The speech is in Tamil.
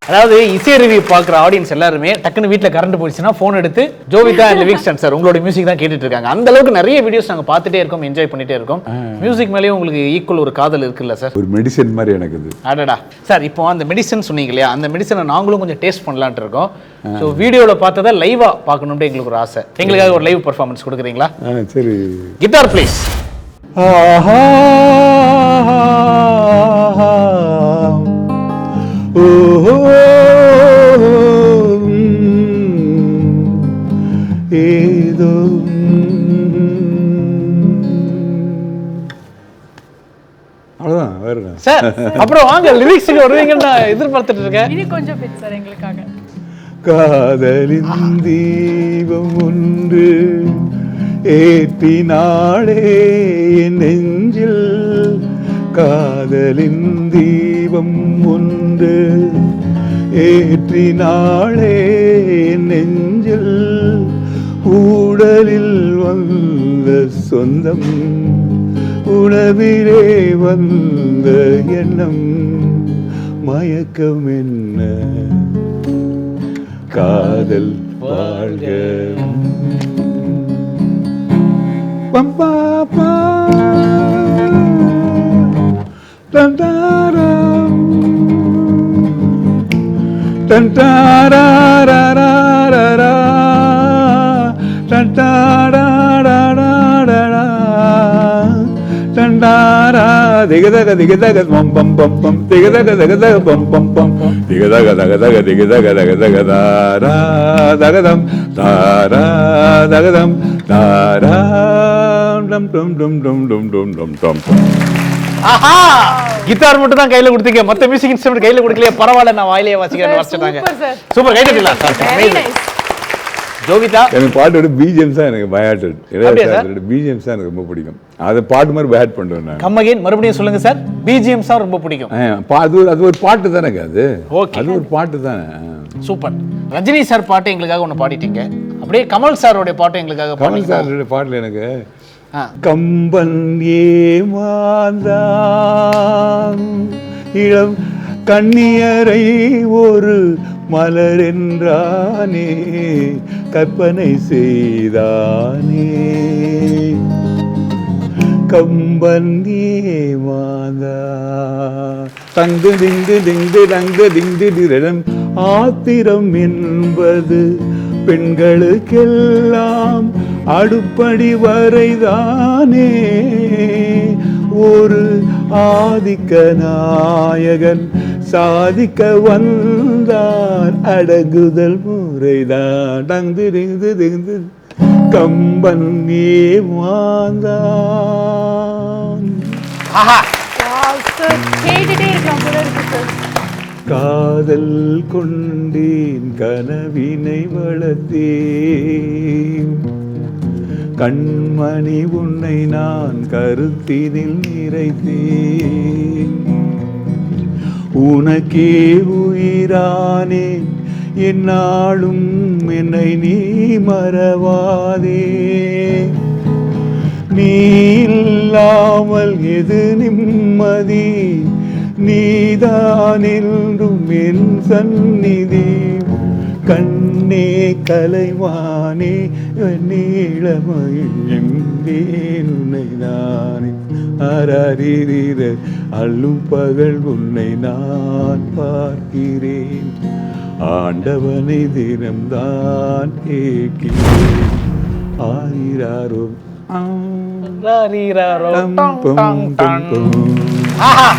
அதாவது இசை ரிவ்யூ பார்க்குற ஆடியன்ஸ் எல்லாருமே டக்குன்னு வீட்டில் கரண்ட் போயிடுச்சுன்னா ஃபோன் எடுத்து ஜோவிதா அண்ட் லிவிங்ஸ்டன் சார் உங்களோட மியூசிக் தான் கேட்டுட்டு இருக்காங்க. அந்த அளவுக்கு நிறைய வீடியோஸ் நாங்கள் பார்த்துட்டே இருக்கோம், என்ஜாய் பண்ணிட்டே இருக்கோம். மியூசிக் மேலேயும் உங்களுக்கு ஈக்குவல் ஒரு காதல் இருக்குல்ல சார்? ஒரு மெடிசன் மாதிரி எனக்கு இது. அடடா சார், இப்போ அந்த மெடிசன் சொன்னீங்க இல்லையா, அந்த மெடிசனை நாங்களும் கொஞ்சம் டேஸ்ட் பண்ணலான்ட்டு இருக்கோம். ஸோ வீடியோவில் பார்த்ததை லைவாக பார்க்கணும்னு எங்களுக்கு ஒரு ஆசை. எங்களுக்காக ஒரு லைவ் பர்ஃபார்மன்ஸ் கொடுக்குறீங்களா? சரி, கிட்டார் ப்ளீஸ். ஏதோ அவ்வளவுதான், வேற சார். அப்புறம் வாங்க லிரிக்ஸுக்கு வருவீங்கன்னு நான் எதிர்பார்த்துட்டு இருக்கேன். இது கொஞ்சம் பிட் சார் எங்களுக்காக. காதலின் தீபம் ஒன்று ஏற்றினாளே என் நெஞ்சில், காதலின் தீபம் ஒன்று ஏற்றினாளே என் நெஞ்சில், ஊடலில் வந்த சொந்தம் உணவிலே வந்த எண்ணம், மயக்கம் என்ன காதல் வாழ்க. பம்பாப்பா தந்தாரம் தந்தாராராராரா தந்தாராராராரா தண்டாரா திகதக திகதக பம் பம் பம் பம் திகதக திகதக பம் பம் பம் திகதக தகதக திகதக தகதக தாரா தகதம் தாரா தகதம் தாரா டம் டம் டம் டம் டம் டம் டம் டம். ஆஹா, கிட்டார் மட்டும் தான் கையில கொடுத்தீங்க, மத்த மியூசிக் இன்ஸ்ட்ருமெண்ட் கையில கொடுக்கலையே. பரவாயில்ல, நான் வாயிலேயே வாசிக்கிறேன் வாசிட்டாங்க. சூப்பர், கை தட்டலாம் சார். ஜோவிதா, எனக்கு பாட்டோட பிஜிஎம்ஸ் தான் எனக்கு பயாட்டட். இளையராஜாவோட பிஜிஎம்ஸ் தான் எனக்கு ரொம்ப பிடிக்கும். அதை பாட்டு மாதிரி பயாட் பண்ணுவேன் நான். கம் அகைன், மறுபடியும் சொல்லுங்க சார். பிஜிஎம்ஸ் தான் ரொம்ப பிடிக்கும். அது ஒரு பாட்டு தானே, அது அது ஒரு பாட்டு தானே. சூப்பர். ரஜினி சார் பாட்டு எங்களுக்காக ஒன்று பாடிட்டீங்க, அப்படியே கமல் சாரோடைய பாட்டு எங்களுக்காக. கமல் சாரோட பாட்டுல எனக்கு கம்பன் ஏமாந்தான் இளம் கண்ணியரை ஒரு மலர் என்றானே, கற்பனை செய்தானே, கம்பன் ஏமாந்தான் தங்கு திங்கு திங்கு தங்கு திங்கு திரம். ஆத்திரம் என்பது பெண்களுக்கெல்லாம் அடுப்படி வரைதானே, ஒரு ஆதிக்க நாயகன் சாதிக்க வந்தார், அடங்குதல் முறைதான். டங்கு திங்கு திங்கு கம்பன் ஏமாந்தான். காதல் கொண்டேன் கனவினை வளர்த்தேன், கண்மணி உன்னை நான் கருத்தினில் நிறைத்தேன், உனக்கே உயிரானேன் என்னாலும் என்னை நீ மறவாதே, நீ இல்லாமல் எது நிம்மதி, நீதான் என்றும் என் சந்நிதி, கண்ணே கலைவானே நீளமயில் உன்னைதானே, அரறிற அள்ளும் பகல் உன்னை நான் பார்க்கிறேன், ஆண்டவனை தினம்தான் கேட்கிறேன், ஆயிராரோ ஆஹா,